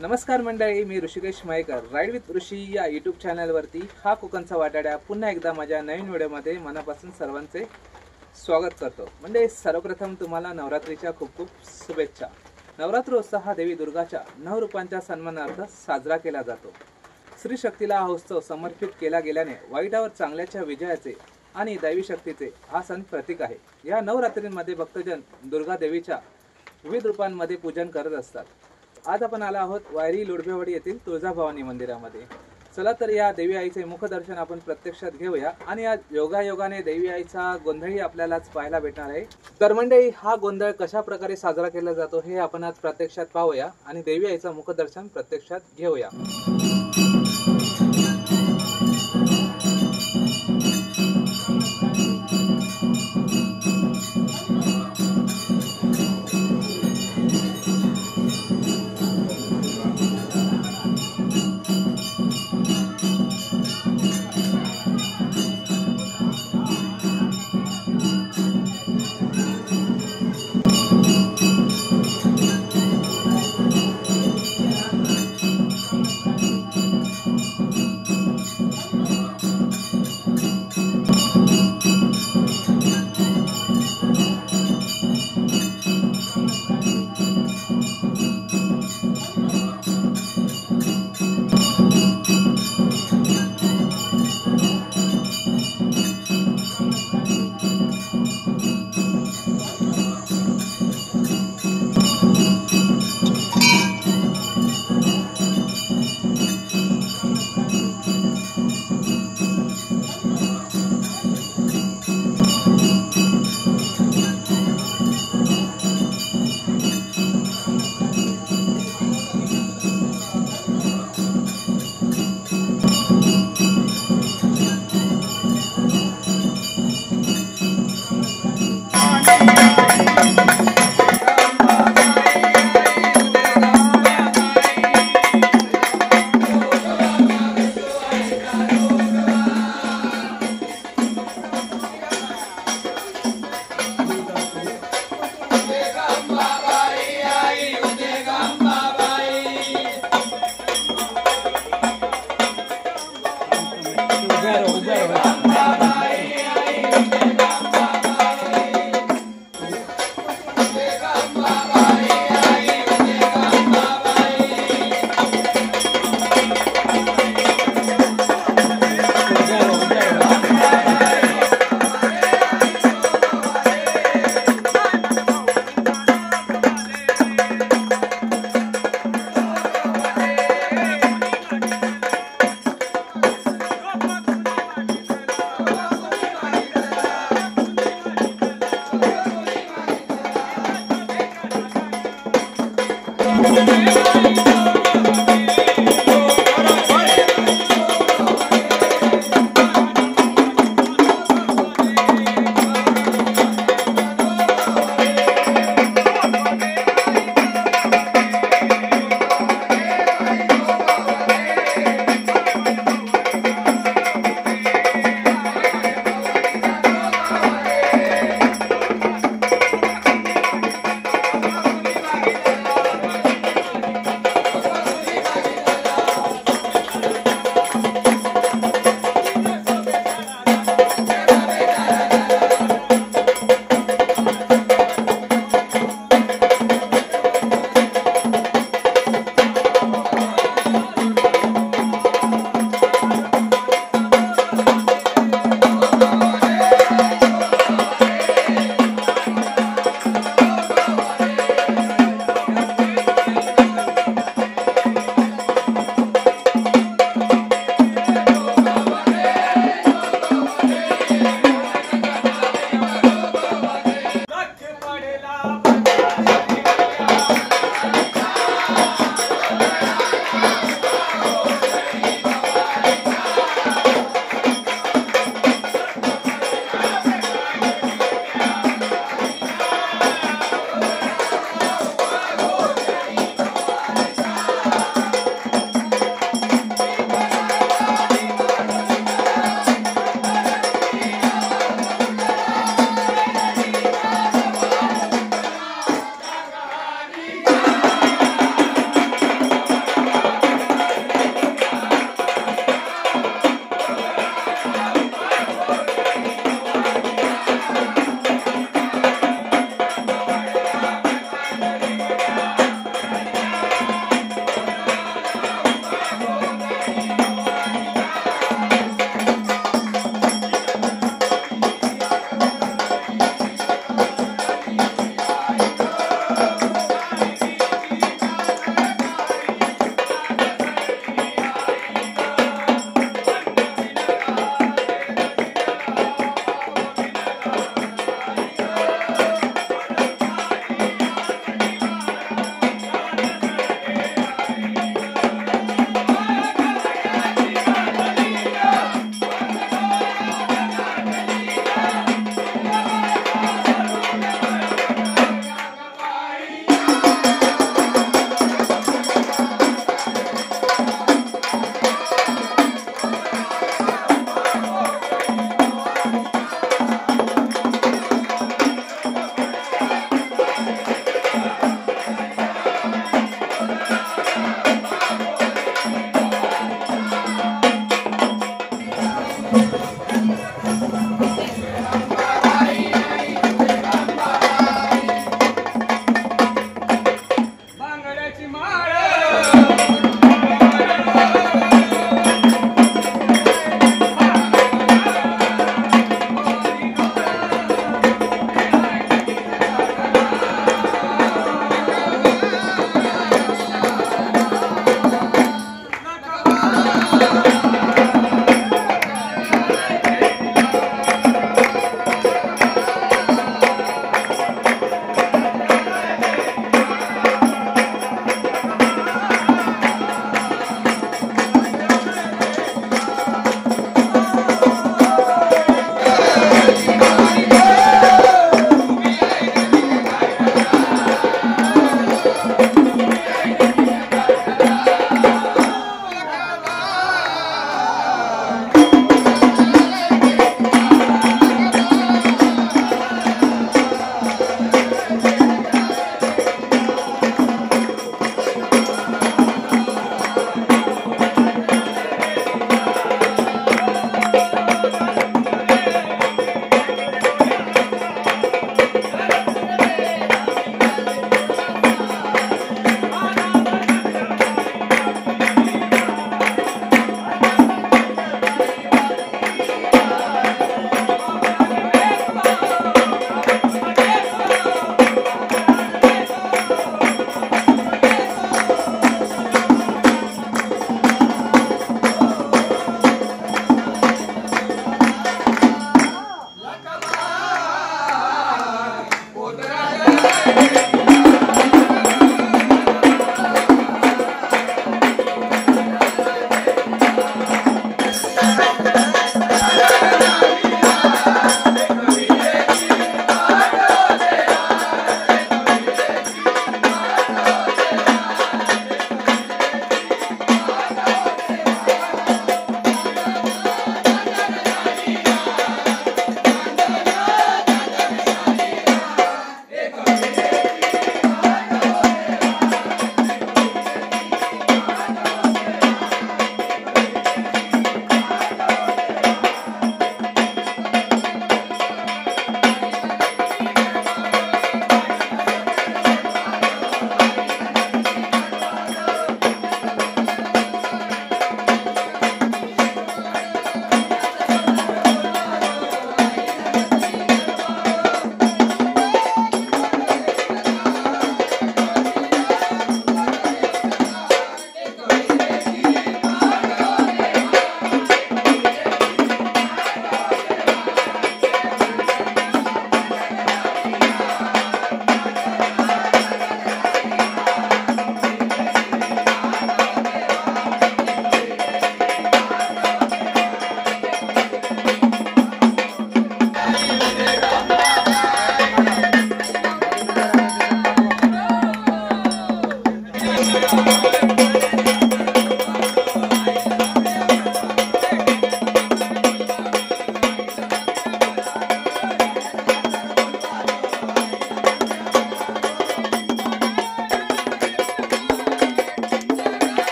नमस्कार मंडळी, मी Rishikesh Mayekar ride with ऋषी या यूट्यूब चॅनलवरती हा कोकणचा वाटाड्या पुन्हा एकदा माझ्या नवीन व्हिडिओमध्ये मनापासून सर्वांचे स्वागत करतो। म्हणजे सर्वप्रथम तुम्हाला नवरात्रीच्या खूप खूप शुभेच्छा। नवरात्रोत्सव हा देवी दुर्गाच्या 9 रूपांच्या सन्मानार्थ साजरा केला जातो। स्त्री शक्तीला हा उत्सव समर्पित केला गेल्याने वाईटावर चांगल्याच्या विजयाचे आणि दैवी शक्तीचे हा सण प्रतीक आहे। या नवरात्रींमध्ये भक्तजन दुर्गा देवीच्या विविध रूपांमध्ये पूजन करत असतात। आज आपण आलो आहोत वायरी लोडभेवाडी येथील तुळजाभवानी मंदिरामध्ये। चला तर या देवी आईचे मुखदर्शन आपण प्रत्यक्षात घेऊया आणि आज योगायोगाने देवी आईचा गोंधळही आपल्यालाच पाहायला भेटणार आहे। तर मंडळी, हा गोंधळ कशा प्रकारे साजरा केला जातो हे आपण आज प्रत्यक्षात पाहूया आणि देवी आईचा मुखदर्शन प्रत्यक्षात घेऊया।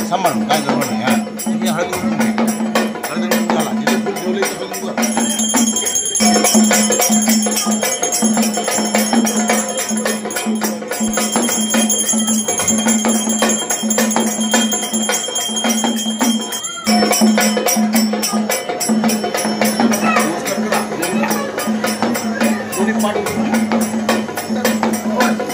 सांभाळून काय गडबड नाही हा तुम्ही हळद झाला जिथे फुल ठेवले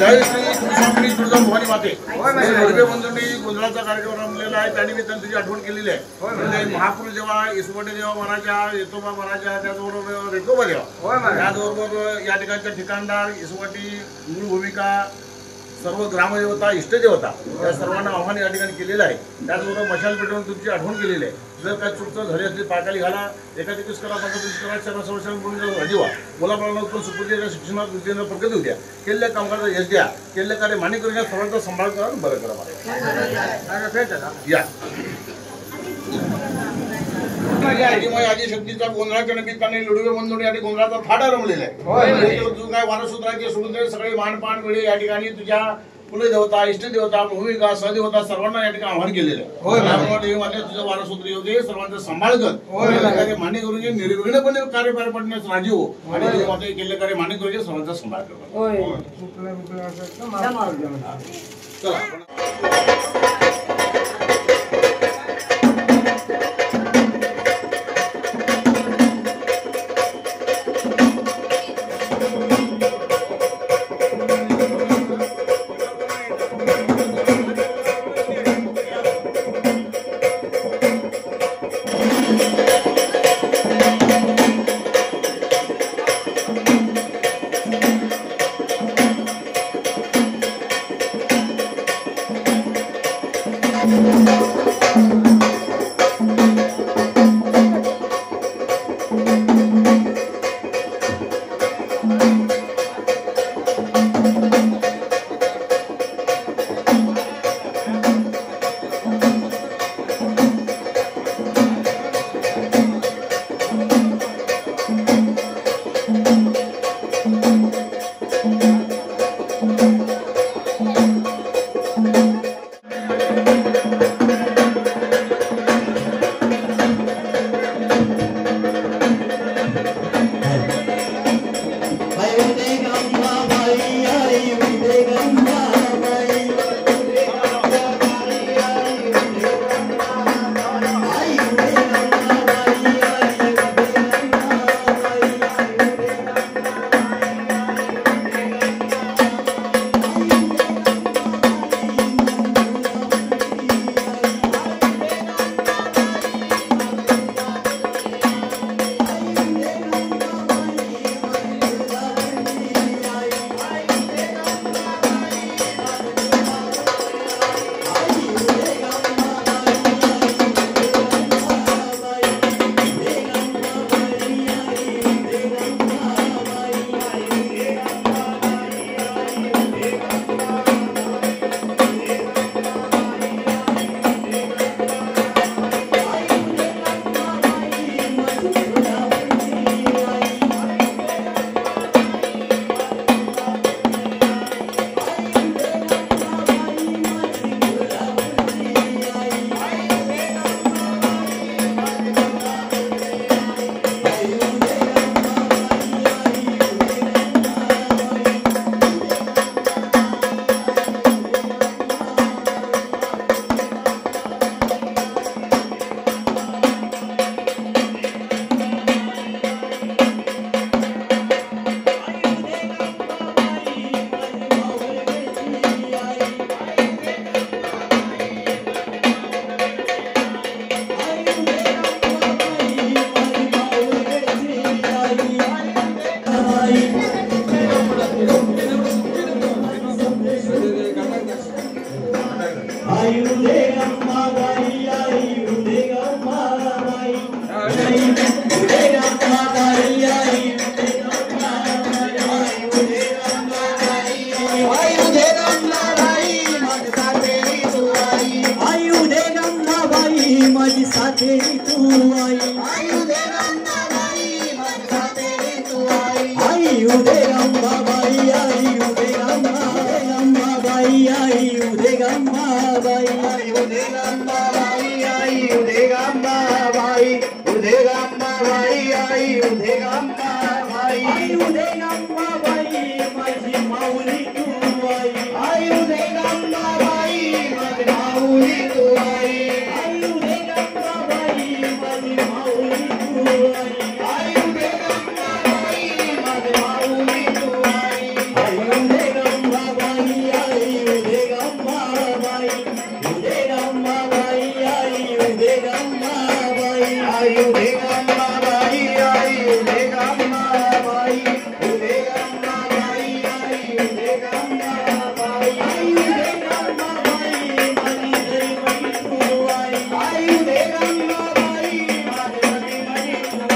जय श्री कृष्णांनी तुळजाभवानी माते लडके बंधूंनी गोंधळाचा कार्यक्रम रमलेला आहे त्या निमित्ताने तुझी आठवण केलेली आहे. म्हणजे महापुरुष जेव्हा इसवटे जेव्हा म्हणायच्या येतोबा म्हणायच्या त्याचबरोबर रेकोबा जेव्हा त्याचबरोबर या ठिकाणच्या ठिकाणदार इसवटी मूळ भूमिका सर्व ग्रामदेवता इष्टदेवता या सर्वांना आव्हान या ठिकाणी केलेलं आहे. त्याचबरोबर मशाल पेटवून तुमची आठवण केलेली आहे. जर काय चुकचं झाली असली पायखाली घाला एखादी दिवस करा 15 दिवस करा 4 वर्षांनी बोलून राजीवा मुलाबाळांना उत्तम सुपुत्रीच्या शिक्षणात विद्येनं प्रगती होत्या केलेल्या कामकाजाचा यश द्या केलेल्या कार्य मान्य करून सर्वांचा सांभाळ करा बरं करा या आधी शक्तीच्या गोंधळाच्या निमित्ताने लुडवे बंधूंनी या गोंधळाचा थाटा रमलेला आहे. तू काय वारसूत्राचे सोडून दे सगळे मानपान वेळे या ठिकाणी तुझ्या कुलदेवता इष्टदेवता भूमिका सहदेवता सर्वांना या ठिकाणी आव्हान केलेलं आहे. तुझं वारसूत्र योग्य सर्वांचा सांभाळ कर मान्य करून निर्विघ्नपणे कार्य पार पडण्यास राजी हो आणि केले कार्य मान्य करून सर्वांचा सांभाळ कर. चला माझी साथेरी तू आई आई उदे रंभाबाई माझी साथेरी तू आई आई उदे रंभाबाई आई उदे रंभाबाई आई उदे रंभाबाई आई उदे रंभाबाई आई उदे रंभाबाई उदे रंभाबाई आई उदे रंभाबाई आई उदे रंभाबाई माझी माऊली तू आई आई उदे रंभाबाई माझी माऊली तू आई आई उदे रंभाबाई माझी माऊली तू आई आई उदे रंभाबाई माझी माऊली तू आई आई उदे रंभाबाई आई उदे रंभाबाई उदे रंभाबाई आई उदे रंभाबाई आई उदे रंभाबाई आई उदे रंभाबाई उदे रंभाबाई आई उदे रंभाबाई आई उदे रंभाबाई माझी घरी मरी तू आई आई उदे रंभाबाई माझी घरी मरी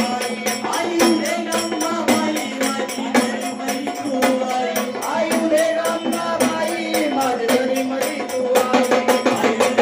तू आई आई उदे रंभाबाई माझी घरी मरी तू आई आई उदे रंभाबाई माझी घरी मरी तू आई आई उदे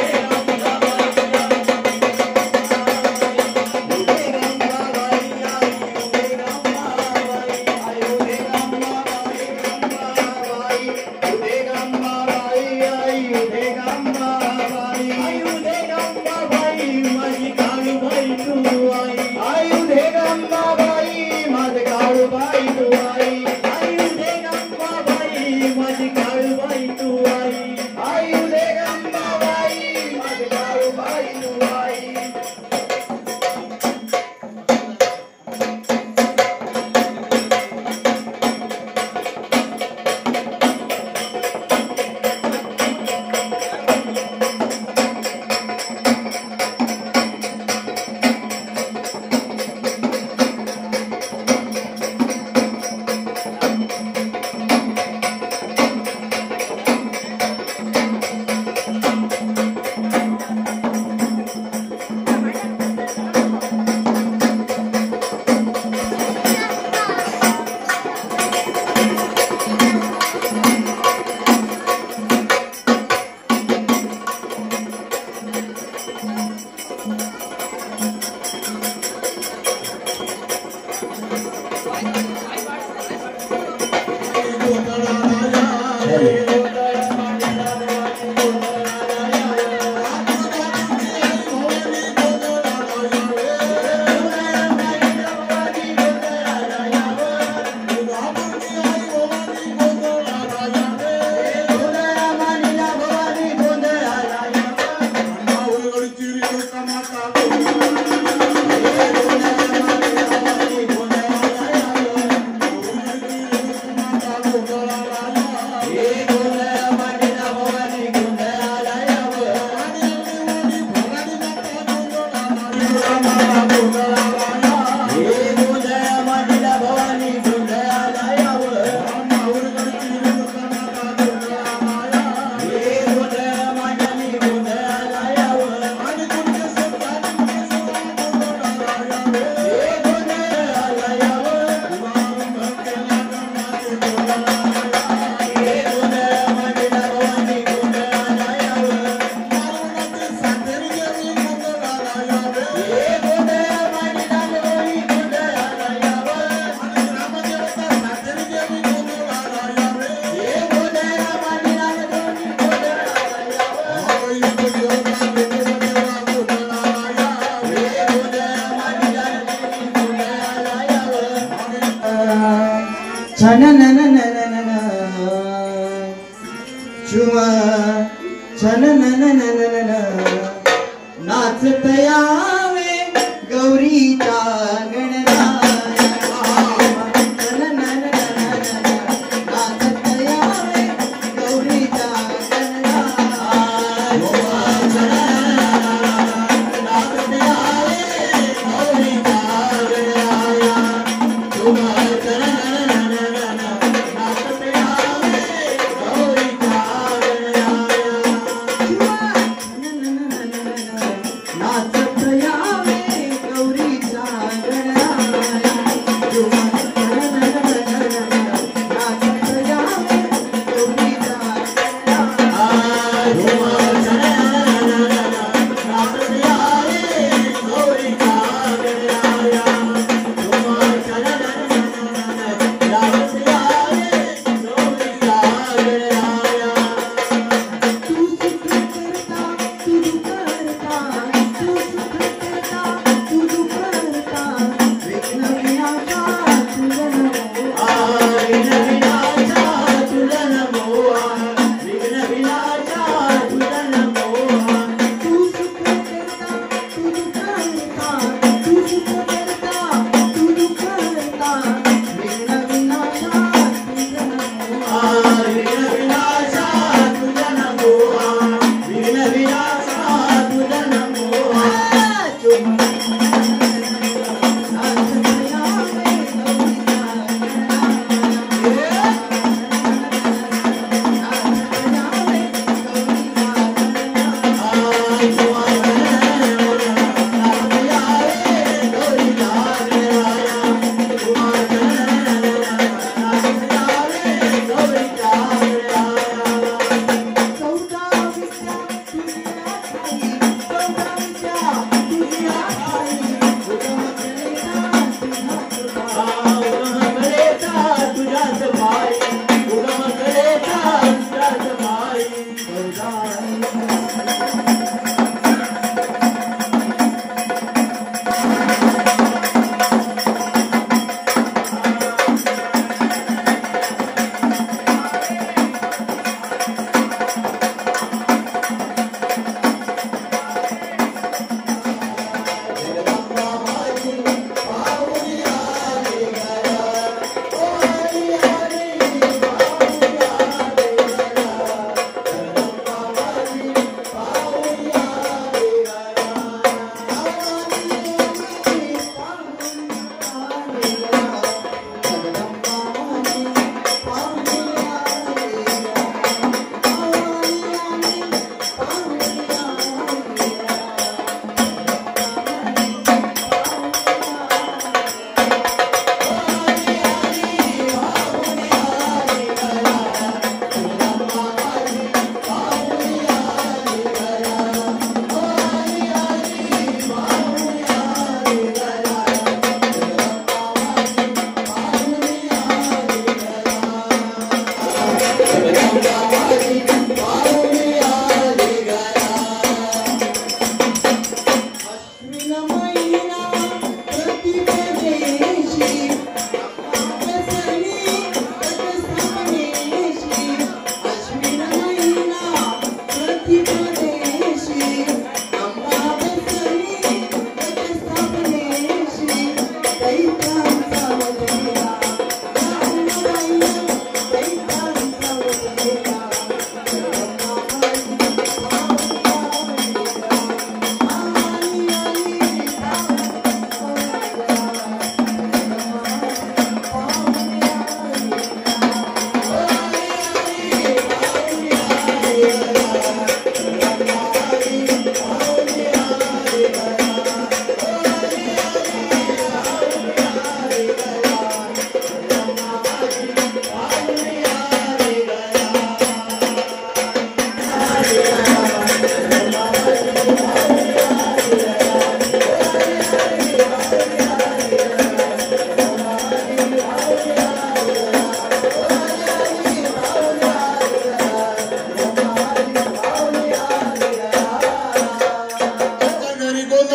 नाचत यावे गौरीच्या गणना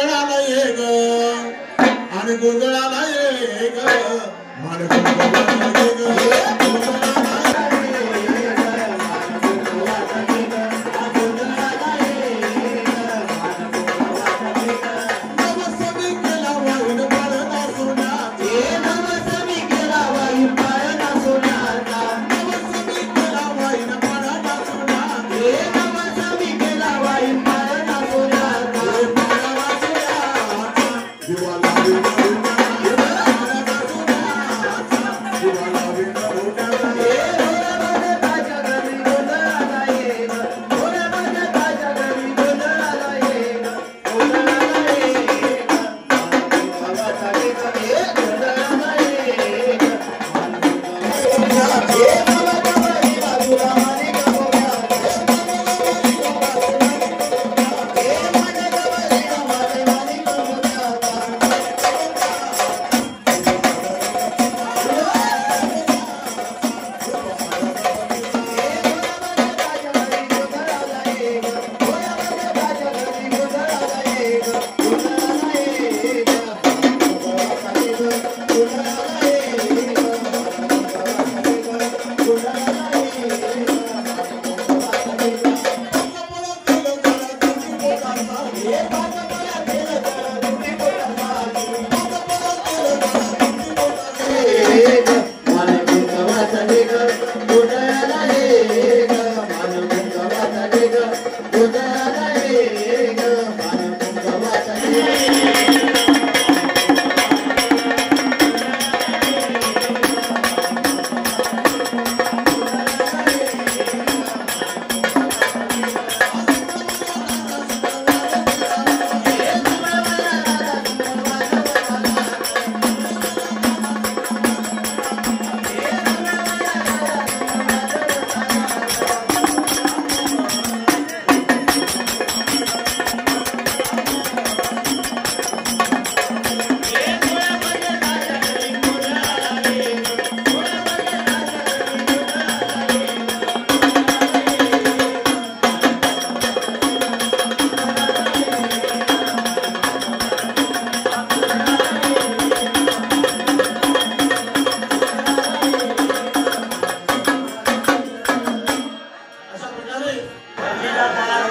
गोंधळाला ये ग आणि गोंधळाला ये ग मान गोंधळाला ये ग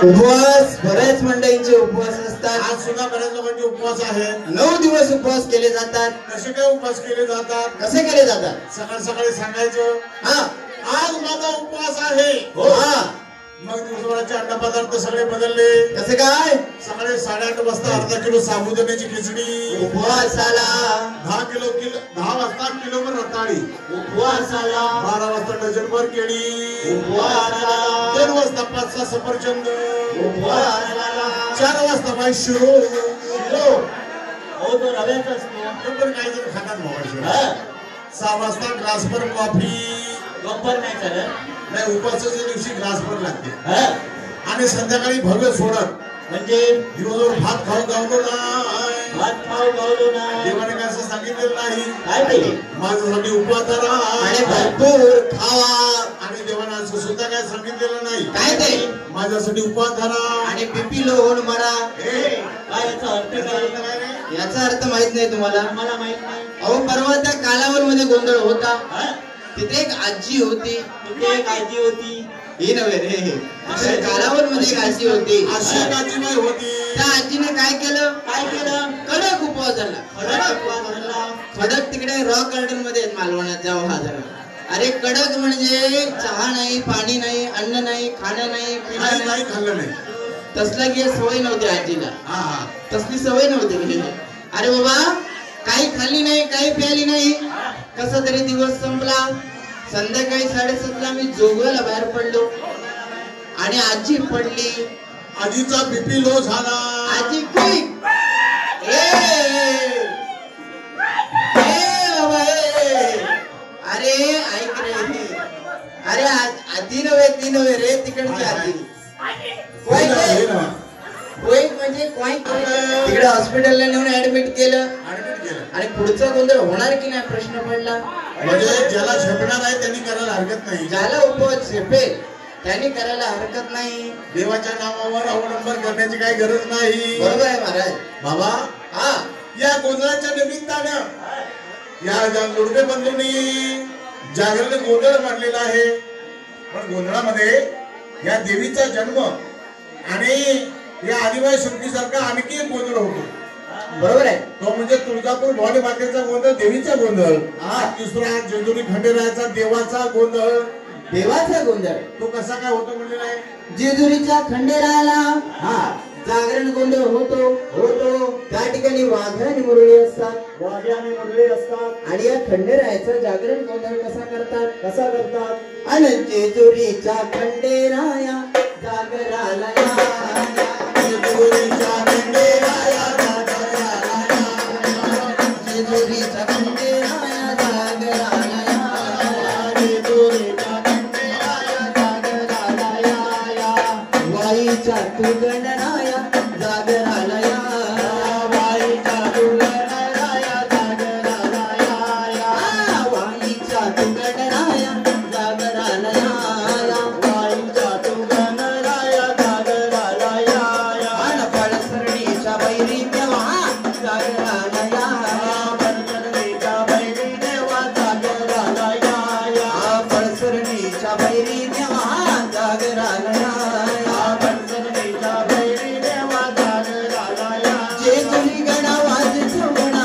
उपवास बऱ्याच मंडळींचे उपवास असतात. आज सुद्धा बऱ्याच लोकांचे उपवास आहेत. 9 दिवस उपवास केले जातात. कसे काय उपवास केले जातात? कसे केले जातात? सकाळ सकाळी सांगायचं हा आज माझा उपवास आहे. हा मग दिवसभराचे अन्न पदार्थ सगळे बदलले. कसे काय? सकाळी 8:30 वाजता अर्धा किलो साबुदाण्याची खिचडी. उपवासाला 10 वाजता किलोभर रताळी. उपवासाला 12 वाजता डझनभर केळी. उपवासाला 3 वाजता 5 सफरचंद. उपवासाला 4 वाजता बाई शिरो. हो तो रव्याचा असतो. नंतर काही जण खातात मोबाईल. हा 6 वाजता ग्लासभर कॉफी. गप्पर नाही चालत. नाही उपवासाच्या दिवशी ग्लासभर लागते. हा आणि संध्याकाळी भव्य सोडत म्हणजे दिवसभर भात खाऊ गावलो नाही. भात खाऊ गावलो नाही. देवाने काय असं सांगितलेलं नाही. काय पाहिजे? माझ्यासाठी उपवास धरा आणि भरपूर खावा. आणि देवाने असं सुद्धा काय सांगितलेलं नाही. काय ते? माझ्यासाठी उपवास धरा आणि बीपी लो होऊन मरा. काय याचा अर्थ काय काय? रे? याचा अर्थ माहित नाही तुम्हाला? मला माहित नाही. अहो परवा त्या कालावर मध्ये गोंधळ होता. हा? तिथे एक आजी होती. तिथे एक आजी होती. ही नव्हे रे. तिथे कालावर मध्ये एक आजी होती. अशी एक आजीबाई होती. त्या आजीने काय केलं? काय केलं? कडक उपवास धरला. खडक उपवास धरला. खडक तिकडे रॉक गार्डन मध्ये आहेत मालवणात. जाऊ हा जरा. अरे कडक म्हणजे चहा नाही, पाणी नाही, अन्न नाही, खाणं नाही, पिणं काही नाही. काही खाल्लं नाही. तसला की सवय नव्हती आजीला. हा हा तसली सवय नव्हती. अरे बाबा काही खाल्ली नाही, काही प्याली नाही. कसा तरी दिवस संपला. संध्याकाळी 7:30ला मी जोगव्याला बाहेर पडलो आणि आजी पडली. आजीचा बीपी लो झाला. आजी क्विक बाबा अरे ऐक रे. अरे आजी नव्हे रे तिकडची आजी. क्विक म्हणजे क्वाईक. तिकडे हॉस्पिटलला नेऊन ऍडमिट केलं. आणि पुढचा गोंधळ होणार की नाही प्रश्न पडला. म्हणजे ज्याला झेपणार आहे त्यांनी करायला हरकत नाही. ज्याला उपवास झेपेल त्यांनी करायला हरकत नाही. देवाच्या नावावर अवलंबन करण्याची काही गरज नाही. बरोबर आहे महाराज. बाबा हा या गोंधळाच्या निमित्तानं या जोडपे बंधूंनी जागरण गोंधळ मांडलेला आहे. पण गोंधळामध्ये या देवीचा जन्म आणि या आदिवासी सुट्टीसारखा आणखी एक गोंधळ होतो. बरोबर आहे. तो म्हणजे तुळजापूर भवानी मातेचा गोंधळ, देवीचा गोंधळ. हा दुसरा जेजुरी खंडेरायाचा देवाचा गोंधळ. देवाचा गोंधळ तो कसा काय होतो म्हणलेला आहे. जेजुरीच्या खंडेरायाला हा जागरण गोंधळ होतो. त्या ठिकाणी वाघ्याने मुरळी असतात. आणि या खंडेरायाचा जागरण गोंधळ कसा करतात. आणि जेजुरीच्या खंडेराया जागराला जेजुरीच्या खंडेराया जेजुरीच्या खंडेराया जागराला जेजुरीच्या खंडेराया जागराला वाईच्या तू गणराया जागराला वाईच्या तू गणराया जागराला वाईच्या तू गणराया जागराला वाईच्या तू गणराया जागराला आणि फळसरणीच्या बैरी देवा जागराला फळसरणीच्या बैरी देवा जागराला फळसरणीच्या बैरी देवा जागराला जेजुरी गणा वाज चौगणा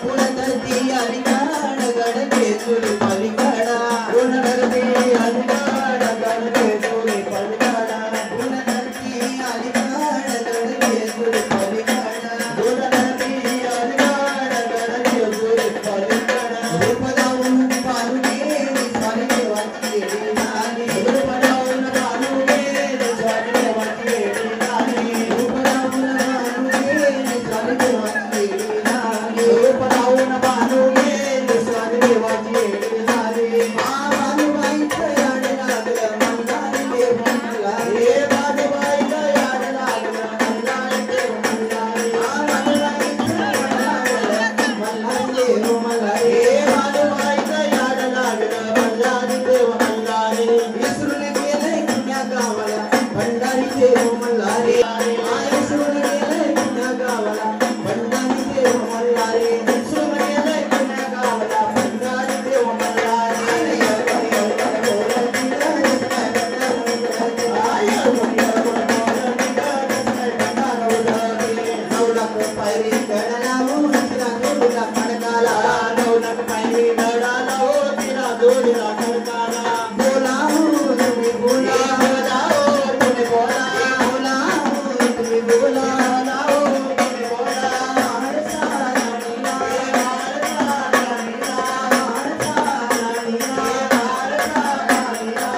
पुणधरती आली गाड गड जेजुरी पलिकडा पुणधरती आली गाड गड जेजुरी पलिकडा पुणधरती आली गाड गड जेजुरी पलिकडा पुणधरती आली गाड गड जेजुरी पलिकडा रूप लावून पारू गेली स्वामी देवाची झाली रूप लावून पारू गेली स्वामी देवाची झाली रूप लावून विसरून गेलंय पुण्या गावाला भंडारी देव मल्हारी विसरून गेलंय पुण्या गावाला भंडारी देव मल्हारी विसरून गेलंय पुण्या गावाला भंडारी देव मल्हारी नवलाख पायरी गडाला हो तिला जोडीला खडकाला नवलाख पायरी गडाला हो तिला जोडीला खडकाला बोला हो तुम्ही बोला बोला हो तुम्ही बोला बोला हो तुम्ही बोला हो तुम्ही बोला हरसा राणीला हरसा राणीला हरसा राणीला हरसा राणीला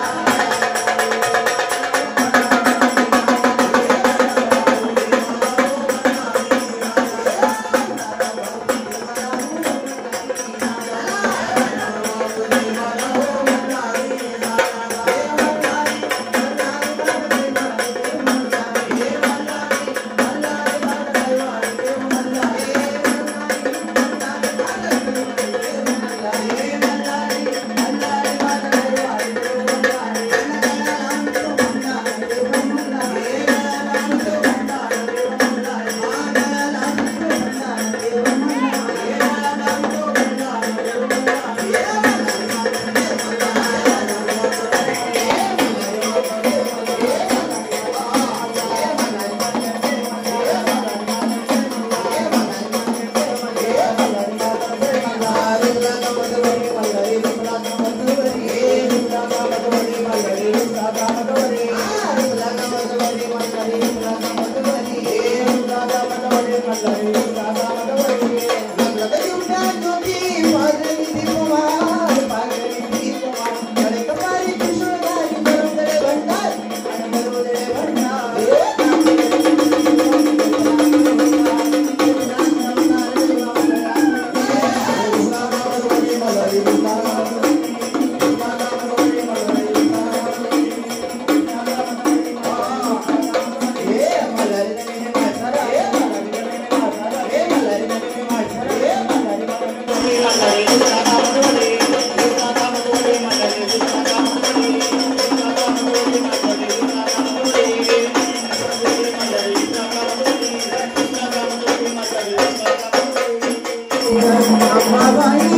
अंबाबाई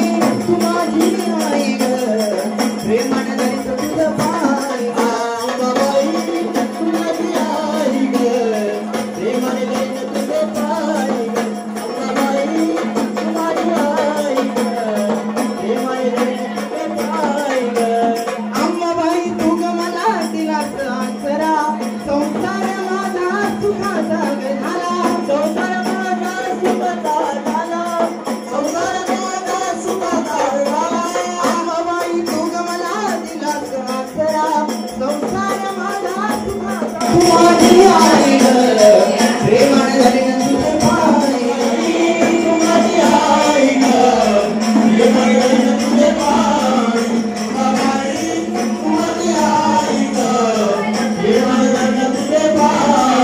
तू माझी आई ग प्रेमाने धरीत तुझं पाय अंबाबाई तू माझी आई ग प्रेमाने धरीत तुझं पाय अंबाबाई तू माझी आई ग प्रेमाने धरीत तुझं पाय अंबाबाई तू ग मला दिलास आसरा संसार माझा सुखाचा झाला संसार माझा सुखाचा झाला संसार माझा सुखाचा झाला अंबाबाई तू ग मला दिलास आसरा संसार माझा सुखाचा तू माझी आई ग प्रेमाने धरीन तुझे पाय तू माझी आई ग प्रेमाने धरीन तुझे पाय अंबाबाई तू माझी आई ग प्रेमाने धरीन तुझे पाय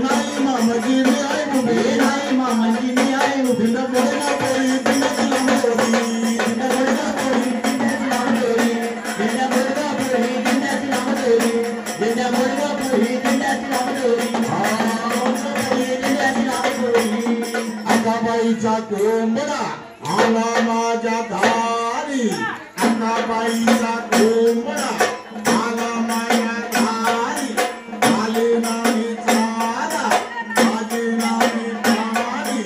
नाही मामाजी मी आहे उभी नाही मामाजी मी आहे उभी न बोलना पोरी बिना लांबोरी बिना बोलना पोरी बिना लांबोरी बिना बोलना पोरी बिना लांबोरी बिना बोलना पोरी बिना लांबोरी अक्काबाईचा कोंबडा आला माझ्या दारी अक्काबाईचा कोंबडा आला माझ्या दारी आले नाही चारा आले नाही चारी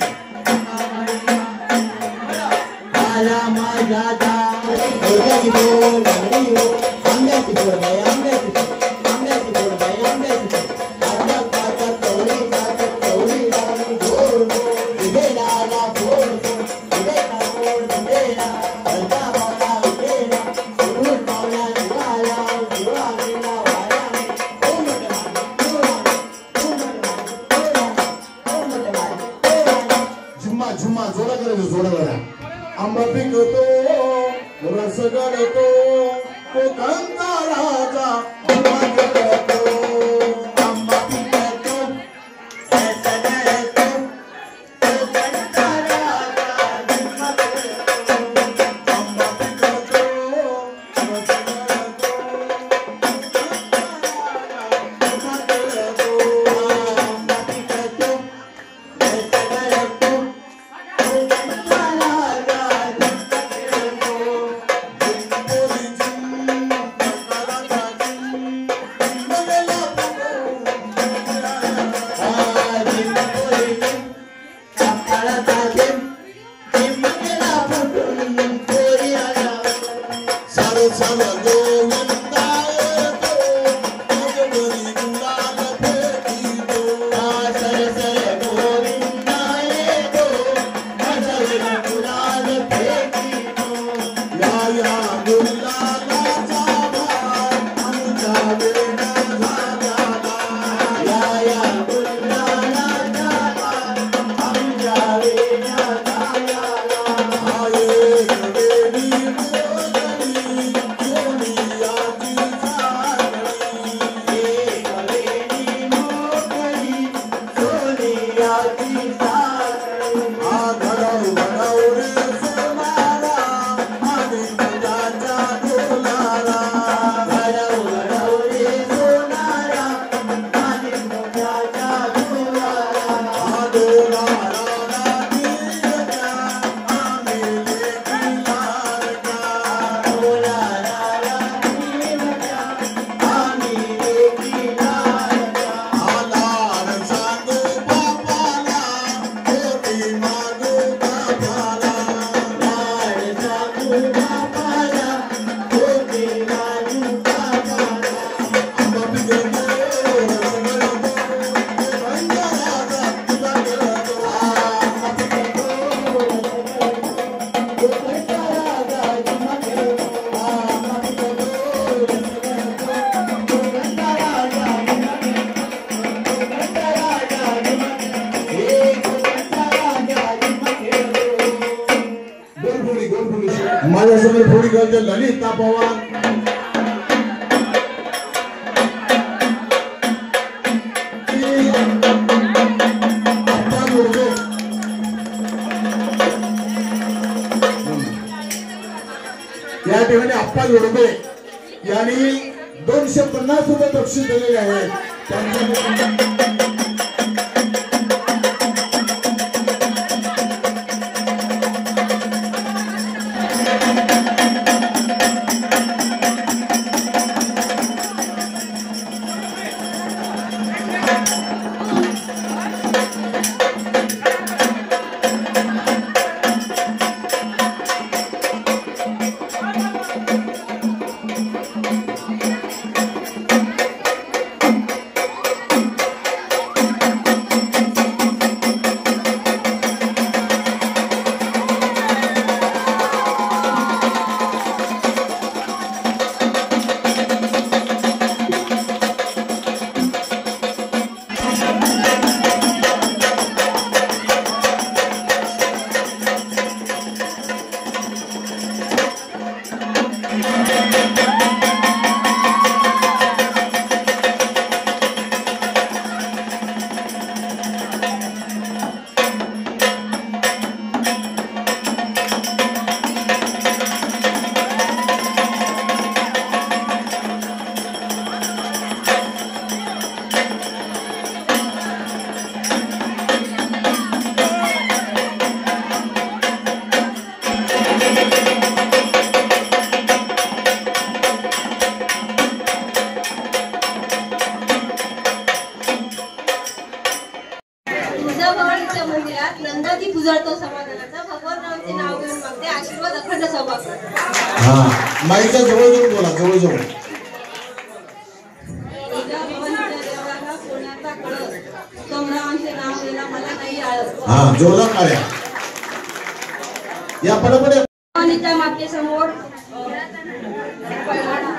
आला माझ्या दारी आंब्याची बोल आंब्याची बोल बाई आंब्याची बोल बाई आंब्याची झुम्मा जोडा करायचं जोडा करा आंबा पिकतो रस गळतो कोकणचा राजा आंबा पिकतो आंबा पिकतो रस गळतो कोकणचा राजा आंबा पिकतो आंबा पिकतो रस गळतो आंबा पिकतो माझ्यासमोर थोडी गरज ललिता पवार या ठिकाणी आप्पा जोडबे यांनी 250 रुपये बक्षीस दिलेले आहेत. देवाच्या मंदिरात नंदादीप उजळतो समाधानाचा भगवानरावांचे नाव घेऊन मागते आशीर्वाद अखंड सौभाग्य. हा माईच्या जवळ जवळ बोला, जवळ जवळ. देवाला कोणाचा कळस सोमरावांचे नाव घेणं मला नाही आळस. हा जोरदार काढ्या या पडपडे. भवानीच्या मातेसमोर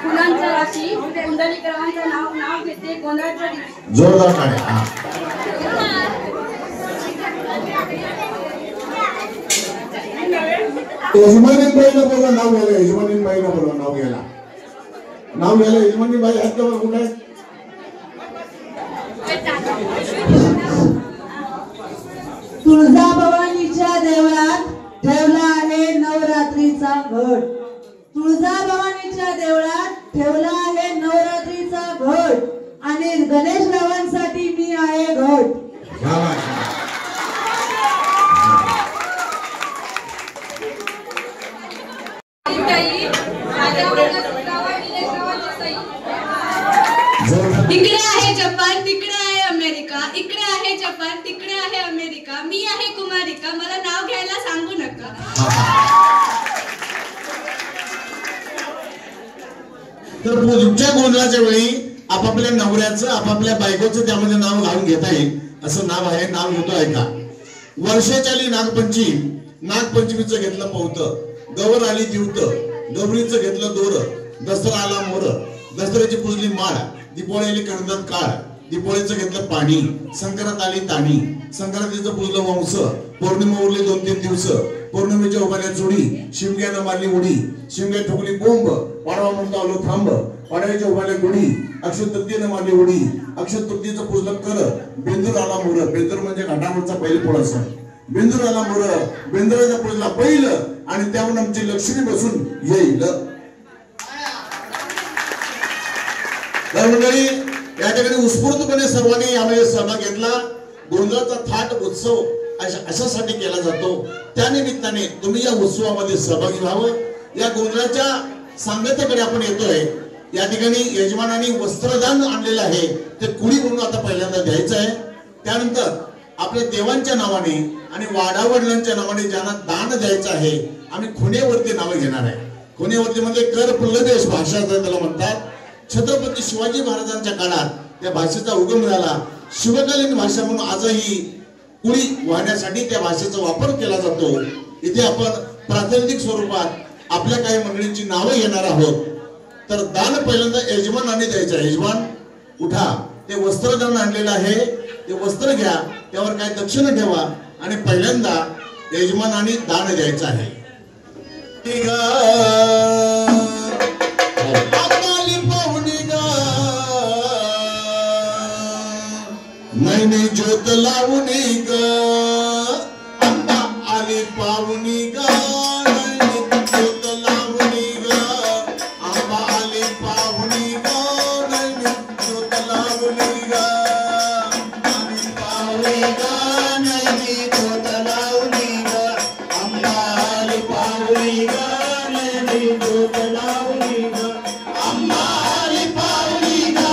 फुलांचा राशी पुंडलिकरावांचं नाव घेते गोंधळाच्या दिवशी. जोरदार काढ्या. हा यजमानीन बाईला बोला नाव घ्यायला, यजमानीन बाईला बोला नाव घ्यायला, नाव घ्यायला. यजमानीन बाई आहेत का कुठे? तुळजाभवानीच्या देवळात ठेवला आहे नवरात्रीचा घट. तुळजाभवानीच्या देवळात ठेवला आहे नवरात्रीचा घट आणि गणेशरावांसाठी मी आहे घट. इकडे आहे जपान, तिकडे आहे अमेरिका. इकडे आहे जपान, तिकडे आहे अमेरिका. मी आहे कुमारिका, मला नाव घ्यायला सांगू नका. तर पुढच्या गोंधळाच्या वेळी आपापल्या नवऱ्याचं आपापल्या बायकोचं त्यामध्ये नाव घालून घेता येईल असं नाव आहे. नाव घेतो ऐका. वर्षाच्याली नागपंचमी, नागपंचमीचं घेतलं पवतं. गवर आली दिवत, गौरीचं घेतलं दोर. दसरा आला मोर, दसऱ्याची पुजली माळ. दीपावली आली कर्णधात काळ, दीपावलीचं घेतलं पाणी. संक्रांत आली ताणी, संक्रांतीचं पुजलं वंश. पौर्णिमा उरली 2-3 दिवस, पौर्णिमेच्या उभारल्या चोडी. शिमग्यानं मारली उडी, शिमग्या ठोकली बोंब. पाडवा म्हणतो आलो थांब, पाडव्याच्या उभारल्या गुढी. अक्षय तृतीयेनं मारली उडी, अक्षय तृतीयेचं पुजलं कर. बेंदूर आला मोर, बेंदूर म्हणजे घाटावरचा बैल पोळा सण. बेंदूर आला मोर, बेंदुराचा पुजला बैल आणि त्यावर आमची लक्ष्मी बसून येईल. तर मंडळी या ठिकाणी उत्स्फूर्तपणे सर्वांनी यामध्ये सहभाग घेतला. गोंधळाचा थाट उत्सव अशासाठी केला जातो. त्यानिमित्ताने तुम्ही या उत्सवामध्ये सहभागी व्हावं. या गोंधळाच्या सांगतेकडे आपण येतोय. या ठिकाणी यजमानांनी वस्त्रदान आणलेलं आहे, ते कुणी म्हणून आता पहिल्यांदा द्यायचं आहे. त्यानंतर आपल्या देवांच्या नावाने आणि वाडावडिलांच्या नावाने ज्यांना दान द्यायचं आहे, आम्ही खुणेवरती नावं घेणार आहे. खुणेवरती म्हणजे कर पुल्लदेश भाषा त्याला म्हणतात. छत्रपती शिवाजी महाराजांच्या काळात त्या भाषेचा उगम झाला. शिवकालीन भाषा म्हणून आजही कुळी वाहण्यासाठी त्या भाषेचा वापर केला जातो. इथे आपण प्रातिनिधिक स्वरूपात आपल्या काही मंडळींची नावं घेणार आहोत. तर दान पहिल्यांदा यजमानाने द्यायचं आहे. यजमान उठा, ते वस्त्रदान आणलेलं आहे, ते वस्त्र घ्या, त्यावर काय दक्षिणा ठेवा आणि पहिल्यांदा यजमानाने दान द्यायचं आहे. नैनी ज्योत लावणी ग, अंबा आली पावनी ग. नैनी ज्योत लावणी ग, अंबा आली पावनी ग. नैनी ज्योत लावणी ग, आली पावनी ग. नैनी ज्योत लावणी ग, अंबा आली पावनी ग. नैनी ज्योत लावणी ग, अंबा आली पावनी ग.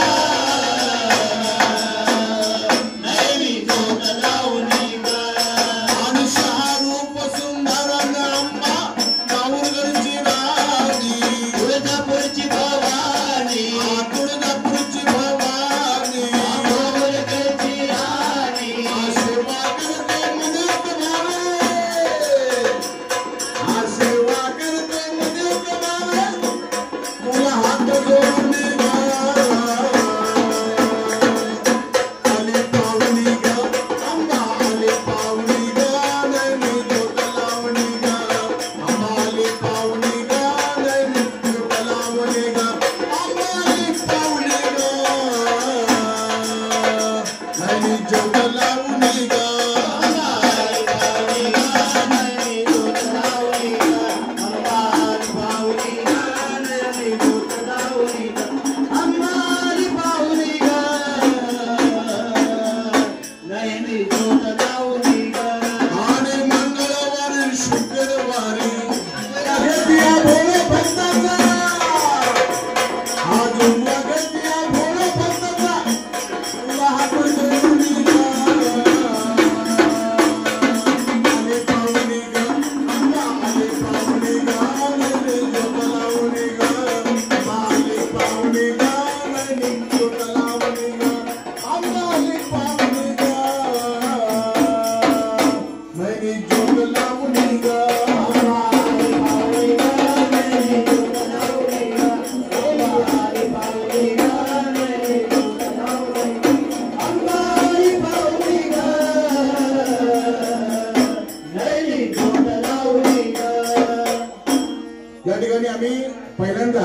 ठिकाणी आम्ही पहिल्यांदा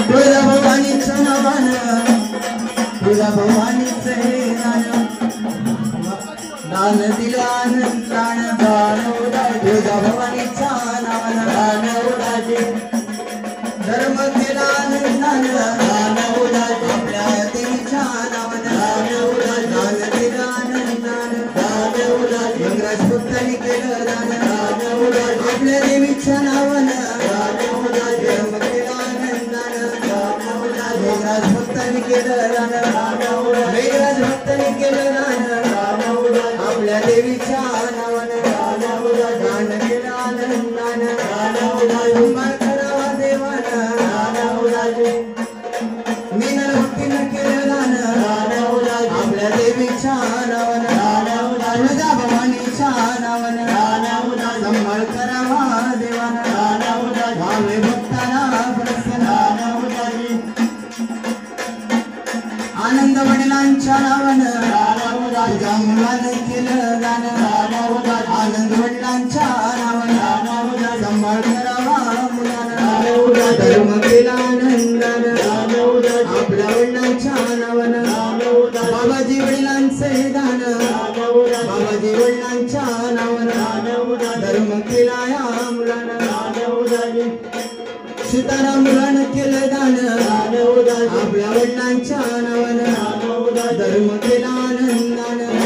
तुळजा भवानीचं नावानं तुळजा भवानीचं हे दान दिलं आनंदान दान उदार तुळजा भवानीच्या नावानं दान उदार धर्म केला आनंदान दान उदार आपल्या देवीच्या नावानं दान उदार दान दिलं आनंदान दान उदार इंग्रज भक्तांनी केलं दान दान उदार आपल्या देवीच्या नावानं दान उदार धर्म केला आनंदान दान उदार इंग्रज भक्तांनी केलं दान दान उदार इंग्रज भक्तांनी केलं दान दान उदार आपल्या देवीच्या नावानं दान उदार दान केलं आनंदान दान उदार कुंभार करावा देवानं दान उदार मीनल भक्तीनं केलं दान दान उदार आपल्या देवीच्या नावानं दान उदार तुळजा भवानीच्या नावानं दान उदार संभाळ करावा देवानं दान उदार भावे भक्ताला प्रसन्न दान उदार आनंद वडिलांच्या नावानं तुझ्या मुलानं केलं दान आनंद वडिलांच्या नावानं संभाळ करावा मुलानं धर्म केला आनंदानं आपल्या वडिलांच्या नावानं बाबाजी वडिलांचे दान बाबाजी वडिलांच्या नावानं धर्म केला या मुलानं सीताराम मुलानं केलं दान आपल्या वडिलांच्या नावानं धर्म केला आनंदानं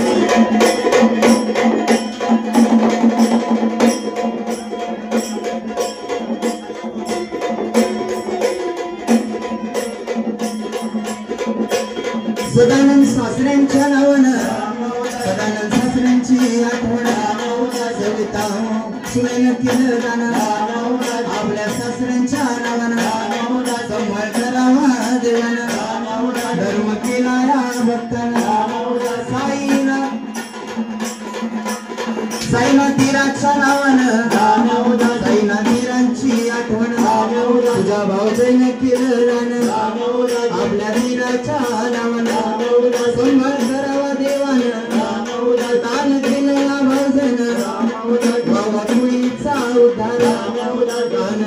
सदानंद सासऱ्यांच्या नावानं सदानंद सासऱ्यांची आठवण सविता सुनेनं केलं दान आपल्या सासऱ्यांच्या नावानं संभाळ करावा देवानं धर्म केला या भक्तानं साईनाथ तीराच्या नावानं साईनाथ तीरांची आठवण तुझ्या भाऊजाईनं केलं दान आपल्या तीराच्या नावानं संभाळ करावा देवानं दान केलं भाऊजाईनं बाबा तुळीचा उद्धार दान